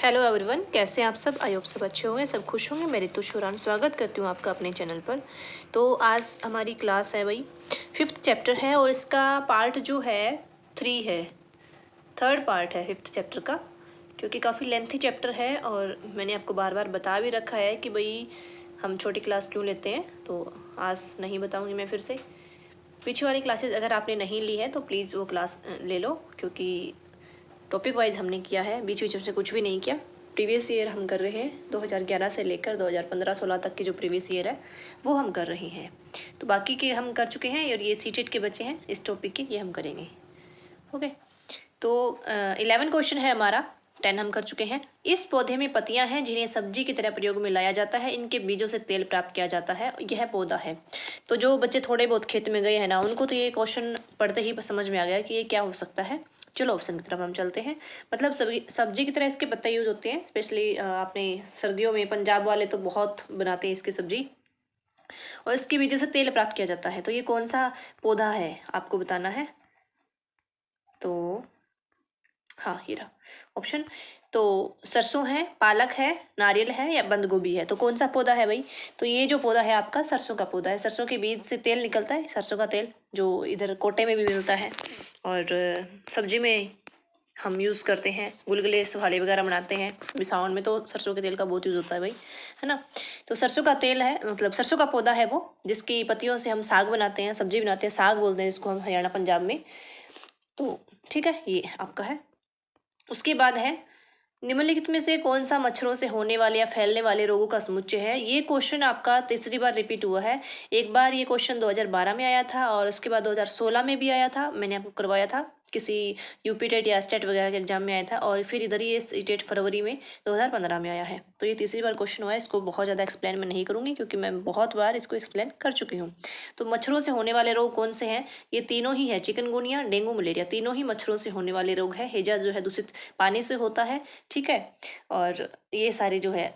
Hello everyone, कैसे हैं आप सब। आई होप सब अच्छे होंगे, सब खुश होंगे। मैं रितु शुरान स्वागत करती हूँ आपका अपने चैनल पर। तो आज हमारी क्लास है भाई 5th चैप्टर है और इसका पार्ट जो है 3 है, थर्ड पार्ट है 5th चैप्टर का, क्योंकि काफ़ी लेंथी चैप्टर है और मैंने आपको बार बार बता भी रखा है कि भाई हम छोटी क्लास क्यों लेते हैं। तो आज नहीं बताऊँगी मैं फिर से। पीछे वाली क्लासेस अगर आपने नहीं ली है तो प्लीज़ वो क्लास ले लो, क्योंकि टॉपिक वाइज हमने किया है, बीच बीच में से कुछ भी नहीं किया। प्रीवियस ईयर हम कर रहे हैं 2011 से लेकर 2015-16 तक की जो प्रीवियस ईयर है वो हम कर रहे हैं। तो बाकी के हम कर चुके हैं और ये सीटेट के बच्चे हैं इस टॉपिक के, ये हम करेंगे। ओके, तो 11 क्वेश्चन है हमारा, 10 हम कर चुके हैं। इस पौधे में पत्तियां हैं जिन्हें सब्जी की तरह प्रयोग में लाया जाता है, इनके बीजों से तेल प्राप्त किया जाता है, यह पौधा है। तो जो बच्चे थोड़े बहुत खेत में गए हैं ना, उनको तो ये क्वेश्चन पढ़ते ही समझ में आ गया कि ये क्या हो सकता है। चलो ऑप्शन की तरफ हम चलते हैं। मतलब सब्जी की तरह इसके पत्ते यूज होते हैं, स्पेशली आपने सर्दियों में पंजाब वाले तो बहुत बनाते हैं इसकी सब्जी, और इसके बीजों से तेल प्राप्त किया जाता है। तो ये कौन सा पौधा है आपको बताना है। तो हाँ, ये रहा ऑप्शन। तो सरसों है, पालक है, नारियल है या बंद गोभी है। तो कौन सा पौधा है भाई। तो ये जो पौधा है आपका सरसों का पौधा है। सरसों के बीज से तेल निकलता है, सरसों का तेल जो इधर कोटे में भी मिलता है और सब्जी में हम यूज़ करते हैं, गुलगुले सुहाले वगैरह बनाते हैं। सावन में तो सरसों के तेल का बहुत यूज़ होता है भाई, है ना। तो सरसों का तेल है, मतलब सरसों का पौधा है वो, जिसकी पत्तियों से हम साग बनाते हैं, सब्जी बनाते हैं, साग बोलते हैं जिसको हम हरियाणा पंजाब में। तो ठीक है, ये आपका है। उसके बाद है, निम्नलिखित में से कौन सा मच्छरों से होने वाले या फैलने वाले रोगों का समुच्चय है। ये क्वेश्चन आपका तीसरी बार रिपीट हुआ है। एक बार ये क्वेश्चन 2012 में आया था और उसके बाद 2016 में भी आया था, मैंने आपको करवाया था किसी यूपी टेट या स्टेट वगैरह के एग्जाम में आया था, और फिर इधर ये टेट फरवरी में 2015 में आया है। तो ये तीसरी बार क्वेश्चन हुआ है। इसको बहुत ज़्यादा एक्सप्लेन मैं नहीं करूँगी क्योंकि मैं बहुत बार इसको एक्सप्लेन कर चुकी हूँ। तो मच्छरों से होने वाले रोग कौन से हैं। ये तीनों ही है, चिकनगुनिया, डेंगू, मलेरिया, तीनों ही मच्छरों से होने वाले रोग है। हैजा जो है दूषित पानी से होता है, ठीक है। और ये सारे जो है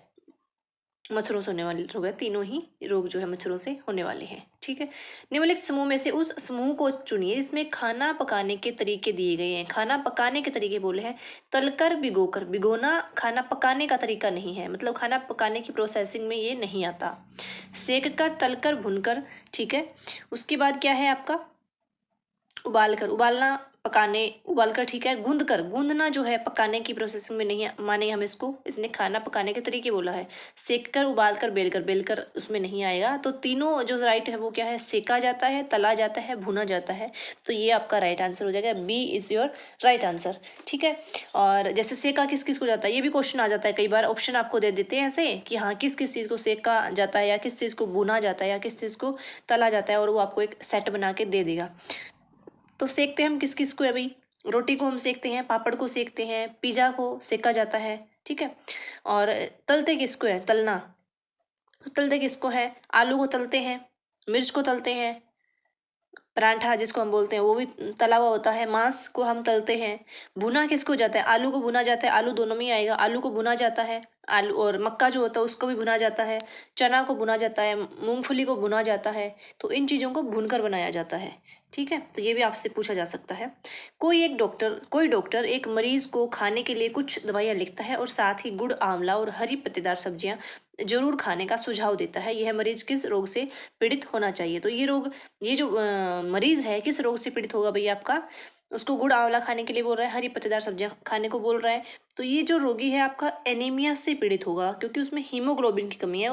मच्छरों से होने वाले रोग है, तीनों ही रोग जो है मच्छरों से होने वाले हैं, ठीक है। निम्नलिखित समूह में से उस समूह को चुनिए इसमें खाना पकाने के तरीके दिए गए हैं। खाना पकाने के तरीके बोले हैं, तलकर, भिगोकर। भिगोना खाना पकाने का तरीका नहीं है, मतलब खाना पकाने की प्रोसेसिंग में ये नहीं आता। सेक कर, तलकर, भुनकर, ठीक है। उसके बाद क्या है आपका, उबालकर, उबालना पकाने, उबालकर, ठीक है। गूंदकर, गूंदना जो है पकाने की प्रोसेसिंग में नहीं माने हम इसको, इसने खाना पकाने के तरीके बोला है। सेक कर, उबालकर, बेलकर, बेलकर उसमें नहीं आएगा। तो तीनों जो राइट है वो क्या है, सेका जाता है, तला जाता है, भुना जाता है। तो ये आपका राइट आंसर हो जाएगा, B is your right answer, ठीक है। और जैसे सेका किस किस को जाता है, ये भी क्वेश्चन आ जाता है कई बार, ऑप्शन आपको दे देते हैं ऐसे कि हाँ किस किस चीज़ को सेका जाता है या किस चीज़ को भुना जाता है या किस चीज़ को तला जाता है, और वो आपको एक सेट बना के दे देगा। तो सेकते हैं हम किस किस को है भाई, रोटी को हम सेकते हैं, पापड़ को सेकते हैं, पिज़्ज़ा को सेका जाता है, ठीक है। और तलते किसको है, तलना, तो तलते किसको है, आलू को तलते हैं, मिर्च को तलते हैं, परांठा जिसको हम बोलते हैं वो भी तला हुआ होता है, मांस को हम तलते हैं। भुना किसको जाता है, आलू को भुना जाता है, आलू दोनों में ही आएगा, आलू को भुना जाता है, आलू और मक्का जो होता है उसको भी भुना जाता है, चना को भुना जाता है, मूंगफली को भुना जाता है। तो इन चीज़ों को भूनकर बनाया जाता है, ठीक है। तो ये भी आपसे पूछा जा सकता है। कोई डॉक्टर एक मरीज को खाने के लिए कुछ दवाइयाँ लिखता है और साथ ही गुड़, आंवला और हरी पत्तेदार सब्जियां जरूर खाने का सुझाव देता है। यह मरीज किस रोग से पीड़ित होना चाहिए। तो ये जो मरीज है किस रोग से पीड़ित होगा भैया आपका, उसको गुड़ आंवला खाने के लिए बोल रहा है, हरी पत्तेदार सब्जियां खाने को बोल रहा है। तो ये जो रोगी है आपका एनीमिया से पीड़ित होगा, क्योंकि उसमें हीमोग्लोबिन की कमी है,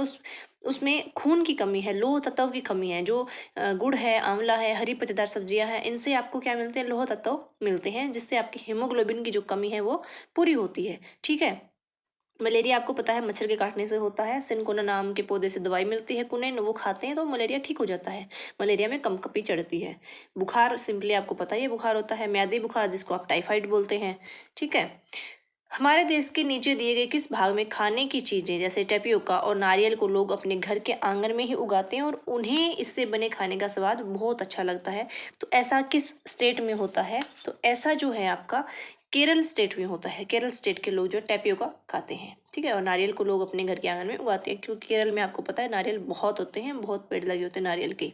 उसमें खून की कमी है, लोह तत्व की कमी है। जो गुड़ है, आंवला है, हरी पत्तेदार सब्जियां हैं, इनसे आपको क्या मिलते हैं, लोह तत्व मिलते हैं, जिससे आपकी हीमोग्लोबिन की जो कमी है वो पूरी होती है, ठीक है। मलेरिया आपको पता है मच्छर के काटने से होता है। सिनकोना नाम के पौधे से दवाई मिलती है कुनेन, वो खाते हैं तो मलेरिया ठीक हो जाता है। मलेरिया में कंपकपी चढ़ती है। बुखार सिंपली आपको पता ही है बुखार होता है, म्यादी बुखार जिसको आप टाइफाइड बोलते हैं, ठीक है। हमारे देश के नीचे दिए गए किस भाग में खाने की चीज़ें जैसे टेपियोका और नारियल को लोग अपने घर के आंगन में ही उगाते हैं और उन्हें इससे बने खाने का स्वाद बहुत अच्छा लगता है। तो ऐसा किस स्टेट में होता है। तो ऐसा जो है आपका केरल स्टेट में होता है। केरल स्टेट के लोग जो टैपियोका खाते हैं, ठीक है। और नारियल को लोग अपने घर के आंगन में उगाते हैं, क्योंकि केरल में आपको पता है नारियल बहुत होते हैं, बहुत पेड़ लगे होते हैं नारियल के।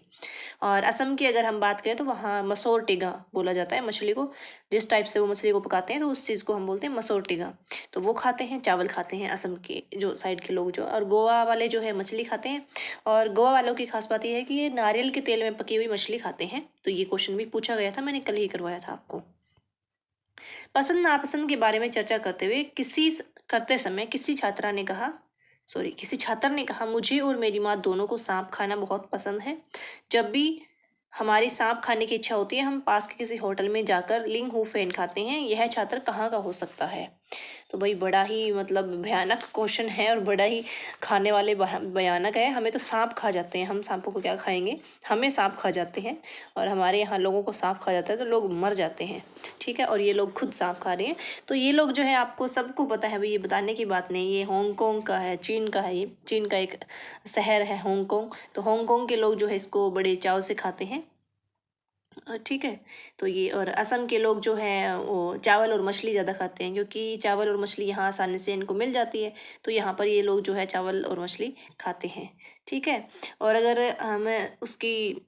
और असम की अगर हम बात करें तो वहाँ मसोर टिगा बोला जाता है मछली को। जिस टाइप से वो मछली को पकाते हैं तो उस चीज़ को हम बोलते हैं मसोर टिगा। तो वो खाते हैं, चावल खाते हैं असम के जो साइड के लोग जो। और गोवा वाले जो है मछली खाते हैं। और गोवा वालों की खास बात यह है कि ये नारियल के तेल में पकी हुई मछली खाते हैं। तो ये क्वेश्चन भी पूछा गया था, मैंने कल ही करवाया था आपको। पसंद नापसंद के बारे में चर्चा करते समय किसी छात्र ने कहा, मुझे और मेरी माँ दोनों को सांप खाना बहुत पसंद है। जब भी हमारी सांप खाने की इच्छा होती है हम पास के किसी होटल में जाकर लिंग हू फेन खाते हैं। यह छात्र कहाँ का हो सकता है? तो भाई बड़ा ही मतलब भयानक क्वेश्चन है और बड़ा ही खाने वाले भयानक है। हमें तो सांप खा जाते हैं, हम सांपों को क्या खाएंगे, हमें सांप खा जाते हैं। और हमारे यहाँ लोगों को सांप खा जाता है तो लोग मर जाते हैं, ठीक है। और ये लोग खुद सांप खा रहे हैं। तो ये लोग जो है आपको सबको पता है भाई, ये बताने की बात नहीं। ये हांगकांग का है, चीन का है, ये चीन का एक शहर है हांगकांग। तो हांगकांग के लोग जो है इसको बड़े चाव से खाते हैं, ठीक है। तो ये और असम के लोग जो हैं वो चावल और मछली ज़्यादा खाते हैं, क्योंकि चावल और मछली यहाँ आसानी से इनको मिल जाती है। तो यहाँ पर ये लोग जो है चावल और मछली खाते हैं, ठीक है। और अगर हमें उसकी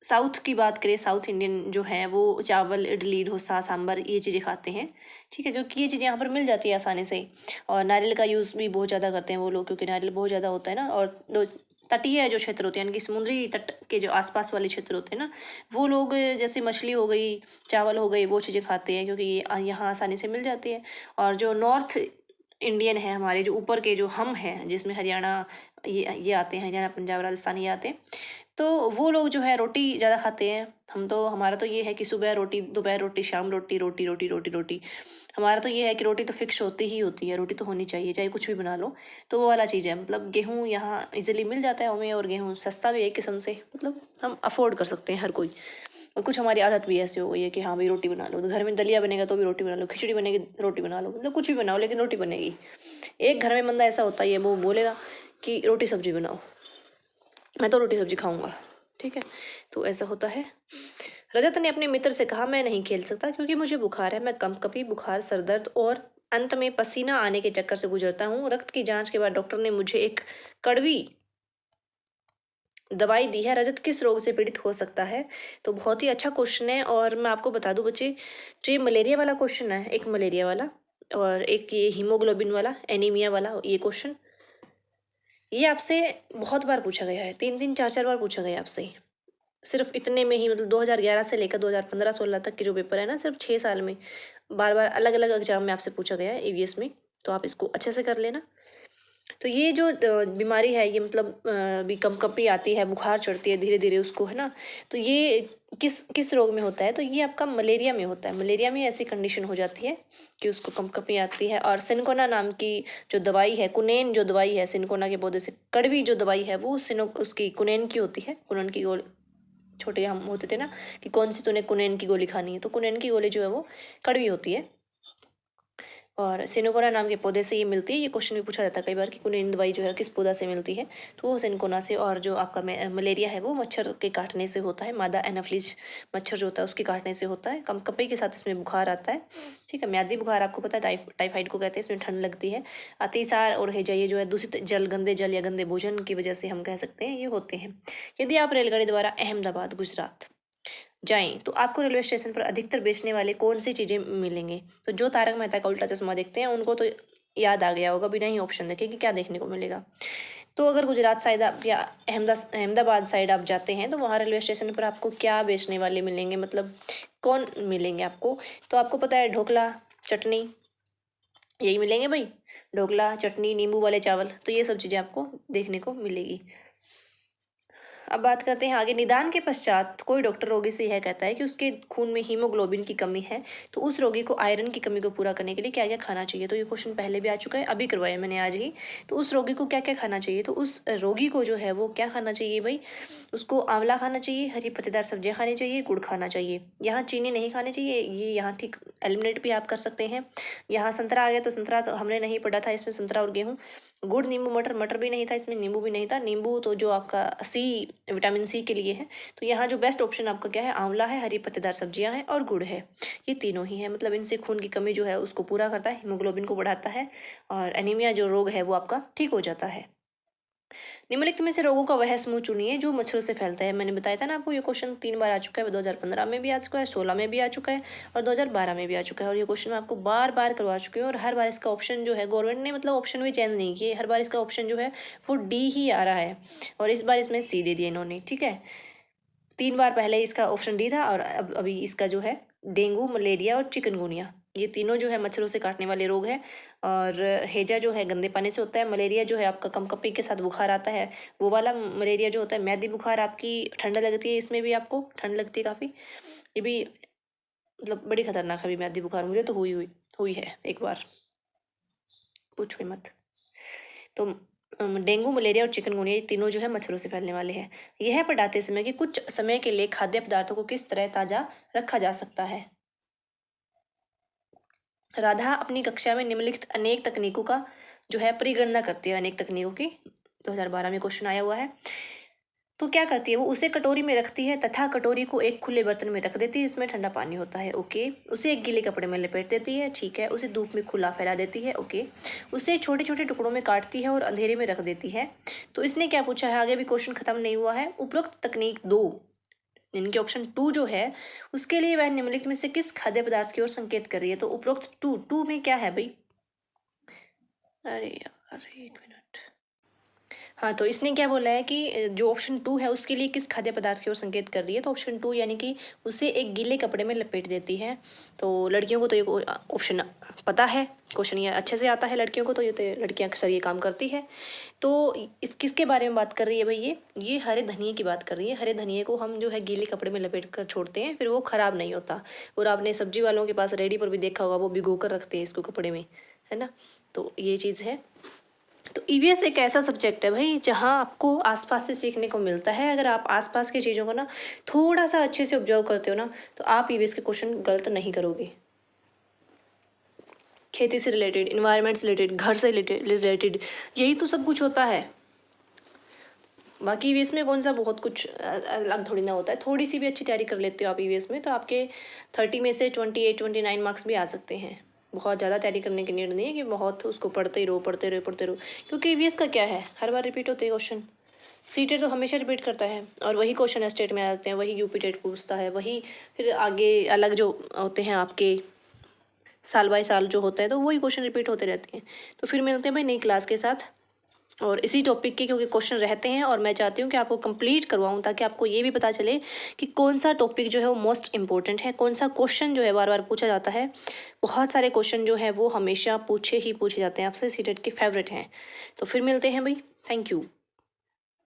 साउथ की बात करें, साउथ इंडियन जो है वो चावल, इडली, डोसा, सांभर ये चीज़ें खाते हैं, ठीक है। क्योंकि ये चीज़ें यहाँ पर मिल जाती है आसानी से। और नारियल का यूज़ भी बहुत ज़्यादा करते हैं वो लोग, क्योंकि नारियल बहुत ज़्यादा होता है ना। और दो तटीय जो क्षेत्र होते हैं, यानी कि समुद्री तट के जो आसपास वाले क्षेत्र होते हैं ना, वो लोग जैसे मछली हो गई, चावल हो गई, वो चीज़ें खाते हैं, क्योंकि ये यहाँ आसानी से मिल जाती है। और जो नॉर्थ इंडियन है हमारे, जो ऊपर के जो हम हैं, जिसमें हरियाणा ये आते हैं, हरियाणा, पंजाब, राजस्थान ये आते हैं। तो वो लोग जो है रोटी ज़्यादा खाते हैं। हमारा तो ये है कि सुबह रोटी, दोपहर रोटी, शाम रोटी, रोटी रोटी रोटी रोटी। हमारा तो ये है कि रोटी तो फिक्स होती ही होती है, रोटी तो होनी चाहिए, चाहे कुछ भी बना लो। तो वो वाला चीज़ है, मतलब गेहूँ यहाँ इजीली मिल जाता है हमें, और गेहूँ सस्ता भी है एक किस्म से, मतलब हम अफोर्ड कर सकते हैं हर कोई। और कुछ हमारी आदत भी ऐसी हो गई है कि हाँ भाई रोटी बना लो, तो घर में दलिया बनेगा तो भी रोटी बना लो, खिचड़ी बनेगी रोटी बना लो, मतलब कुछ भी बनाओ लेकिन रोटी बनेगी। एक घर में बंदा ऐसा होता है, वो बोलेगा कि रोटी सब्जी बनाओ, मैं तो रोटी सब्जी खाऊंगा, ठीक है। तो ऐसा होता है। रजत ने अपने मित्र से कहा, मैं नहीं खेल सकता क्योंकि मुझे बुखार है। मैं कंपकपी, बुखार, सरदर्द और अंत में पसीना आने के चक्कर से गुजरता हूँ। रक्त की जांच के बाद डॉक्टर ने मुझे एक कड़वी दवाई दी है। रजत किस रोग से पीड़ित हो सकता है? तो बहुत ही अच्छा क्वेश्चन है। और मैं आपको बता दूं बच्चे, जो ये मलेरिया वाला क्वेश्चन है, एक मलेरिया वाला और एक ये हीमोग्लोबिन वाला, एनीमिया वाला, ये क्वेश्चन ये आपसे बहुत बार पूछा गया है, 3 4 बार पूछा गया आपसे। सिर्फ इतने में ही, मतलब 2011 से लेकर 2015-16 तक के जो पेपर है ना, सिर्फ 6 साल में बार बार अलग अलग एग्जाम में आपसे पूछा गया है, ईवीएस में। तो आप इसको अच्छे से कर लेना। तो ये जो बीमारी है, ये मतलब भी कंपकपी आती है, बुखार चढ़ती है धीरे धीरे उसको, है ना। तो ये किस किस रोग में होता है? तो ये आपका मलेरिया में होता है। मलेरिया में ऐसी कंडीशन हो जाती है कि उसको कंपकपी आती है। और सिनकोना नाम की जो दवाई है, कुनेन जो दवाई है, सिनकोना के पौधे से कड़वी जो दवाई है, वो उसकी कुनेन की होती है। कुनेन की गोली, छोटे हम होते थे ना कि कौन सी तूने कुनेन की गोली खानी है, तो कुनेन की गोली जो है वो कड़वी होती है। और सिनकोना नाम के पौधे से ये मिलती है। ये क्वेश्चन भी पूछा जाता है कई बार कि कुनेन दवाई जो है किस पौधा से मिलती है, तो वो सिनकोना से। और जो आपका मलेरिया है वो मच्छर के काटने से होता है। मादा एनाफ्लिज मच्छर जो होता है उसके काटने से होता है। कंपकपी के साथ इसमें बुखार आता है, ठीक है। म्यादी बुखार आपको पता है, टाइफाइड को कहते हैं, इसमें ठंड लगती है। अतिसार और हैजा, ये जो है दूषित जल, गंदे जल या गंदे भोजन की वजह से हम कह सकते हैं ये होते हैं। यदि आप रेलगाड़ी द्वारा अहमदाबाद, गुजरात जाएं तो आपको रेलवे स्टेशन पर अधिकतर बेचने वाले कौन सी चीज़ें मिलेंगे? तो जो तारक मेहता का उल्टा चश्मा देखते हैं उनको तो याद आ गया होगा, बिना ही ऑप्शन देखे कि क्या देखने को मिलेगा। तो अगर गुजरात साइड आप या अहमदाबाद साइड आप जाते हैं तो वहाँ रेलवे स्टेशन पर आपको क्या बेचने वाले मिलेंगे, मतलब कौन मिलेंगे आपको? तो आपको पता है ढोकला, चटनी, यही मिलेंगे भाई, ढोकला, चटनी, नींबू वाले चावल। तो ये सब चीज़ें आपको देखने को मिलेगी। अब बात करते हैं आगे। निदान के पश्चात कोई डॉक्टर रोगी से यह कहता है कि उसके खून में हीमोग्लोबिन की कमी है, तो उस रोगी को आयरन की कमी को पूरा करने के लिए क्या क्या खाना चाहिए? तो ये क्वेश्चन पहले भी आ चुका है, अभी करवाया मैंने आज ही। तो उस रोगी को क्या क्या खाना चाहिए? तो उस रोगी को जो है वो क्या खाना चाहिए भाई? उसको आंवला खाना चाहिए, हरी पत्तेदार सब्जियां खानी चाहिए, गुड़ खाना चाहिए। यहाँ चीनी नहीं खानी चाहिए, ये यहाँ ठीक एलिमिनेट भी आप कर सकते हैं। यहाँ संतरा आ गया, तो संतरा तो हमने नहीं पढ़ा था, इसमें संतरा और गेहूँ। गुड़, नींबू, मटर, मटर भी नहीं था इसमें, नींबू भी नहीं था। नींबू तो जो आपका सी विटामिन सी के लिए है। तो यहाँ जो बेस्ट ऑप्शन आपका क्या है, आंवला है, हरी पत्तेदार सब्जियां हैं और गुड़ है। ये तीनों ही है, मतलब इनसे खून की कमी जो है उसको पूरा करता है, हीमोग्लोबिन को बढ़ाता है और एनीमिया जो रोग है वो आपका ठीक हो जाता है। निम्नलिखित में से रोगों का वह समूह चुनिए जो मच्छरों से फैलता है। मैंने बताया था ना आपको, ये क्वेश्चन 3 बार आ चुका है, 2015 में भी आ चुका है, 16 में भी आ चुका है और 2012 में भी आ चुका है। और ये क्वेश्चन मैं आपको बार बार करवा चुकी हूँ और हर बार इसका ऑप्शन जो है गवर्नमेंट ने मतलब ऑप्शन भी चेंज नहीं किए, हर बार इसका ऑप्शन जो है वो डी ही आ रहा है और इस बार इसमें सी दे दिया इन्होंने। ठीक है, 3 बार पहले इसका ऑप्शन डी था और अब अभी इसका जो है डेंगू, मलेरिया और चिकनगुनिया, ये तीनों जो है मच्छरों से काटने वाले रोग हैं। और हैजा जो है गंदे पानी से होता है। मलेरिया जो है आपका कंपकपी के साथ बुखार आता है, वो वाला मलेरिया जो होता है। मैदी बुखार आपकी ठंड लगती है, इसमें भी आपको ठंड लगती है काफ़ी, ये भी मतलब बड़ी खतरनाक है। अभी मैदी बुखार मुझे तो हुई है एक बार, पूछो मत। तो डेंगू, मलेरिया और चिकनगुनिया ये तीनों जो है मच्छरों से फैलने वाले हैं। यह पढ़ाते समय कि कुछ समय के लिए खाद्य पदार्थों को किस तरह ताज़ा रखा जा सकता है। राधा अपनी कक्षा में निम्नलिखित अनेक तकनीकों का जो है परिगणना करती है, अनेक तकनीकों की। 2012 में क्वेश्चन आया हुआ है। तो क्या करती है वो, उसे कटोरी में रखती है तथा कटोरी को एक खुले बर्तन में रख देती है, इसमें ठंडा पानी होता है। ओके। उसे एक गीले कपड़े में लपेट देती है। ठीक है। उसे धूप में खुला फैला देती है। ओके। उसे छोटे छोटे टुकड़ों में काटती है और अंधेरे में रख देती है। तो इसने क्या पूछा है, आगे भी क्वेश्चन खत्म नहीं हुआ है। उपरोक्त तकनीक 2 इनके ऑप्शन 2 जो है उसके लिए वह निम्नलिखित में से किस खाद्य पदार्थ की ओर संकेत कर रही है। तो उपरोक्त 2 में क्या है भाई, अरे यार एक मिनट, हाँ तो इसने क्या बोला है कि जो ऑप्शन 2 है उसके लिए किस खाद्य पदार्थ की ओर संकेत कर रही है। तो ऑप्शन 2 यानी कि उसे एक गीले कपड़े में लपेट देती है। तो लड़कियों को तो ये ऑप्शन पता है, क्वेश्चन ये अच्छे से आता है लड़कियों को, तो ये तो लड़कियां अक्सर ये काम करती है। तो इस किसके बारे में बात कर रही है भाई, ये हरे धनिए की बात कर रही है। हरे धनिए को हम जो है गीले कपड़े में लपेट कर छोड़ते हैं, फिर वो ख़राब नहीं होता। और आपने सब्जी वालों के पास रेडी पर भी देखा होगा, वो भिगो कर रखते हैं इसको कपड़े में, है ना। तो ये चीज़ है। तो ईवीएस एक ऐसा सब्जेक्ट है भाई जहाँ आपको आसपास से सीखने को मिलता है। अगर आप आसपास की चीज़ों को ना थोड़ा सा अच्छे से ऑब्जर्व करते हो ना, तो आप ईवीएस के क्वेश्चन गलत नहीं करोगे। खेती से रिलेटेड, इन्वायरमेंट से रिलेटेड, घर से रिलेटेड, यही तो सब कुछ होता है। बाकी ईवीएस में कौन सा बहुत कुछ अलग थोड़ी ना होता है। थोड़ी सी भी अच्छी तैयारी कर लेते हो आप ईवीएस में, तो आपके 30 में से 28-29 मार्क्स भी आ सकते हैं। बहुत ज़्यादा तैयारी करने की नीड नहीं है कि बहुत उसको पढ़ते ही रहो, क्योंकि ईवीएस का क्या है, हर बार रिपीट होते हैं क्वेश्चन। सीटेट तो हमेशा रिपीट करता है और वही क्वेश्चन स्टेट में आ जाते हैं, वही यूपी टेट पूछता है, वही फिर आगे अलग जो होते हैं आपके साल बाय साल जो होता है, तो वही क्वेश्चन रिपीट होते रहते हैं। तो फिर मिलते हैं भाई नई क्लास के साथ और इसी टॉपिक के, क्योंकि क्वेश्चन रहते हैं और मैं चाहती हूँ कि आपको कंप्लीट करवाऊँ, ताकि आपको ये भी पता चले कि कौन सा टॉपिक जो है वो मोस्ट इंपॉर्टेंट है, कौन सा क्वेश्चन जो है बार बार पूछा जाता है। बहुत सारे क्वेश्चन जो है वो हमेशा पूछे जाते हैं आपसे, सीटेट के फेवरेट हैं। तो फिर मिलते हैं भाई, थैंक यू।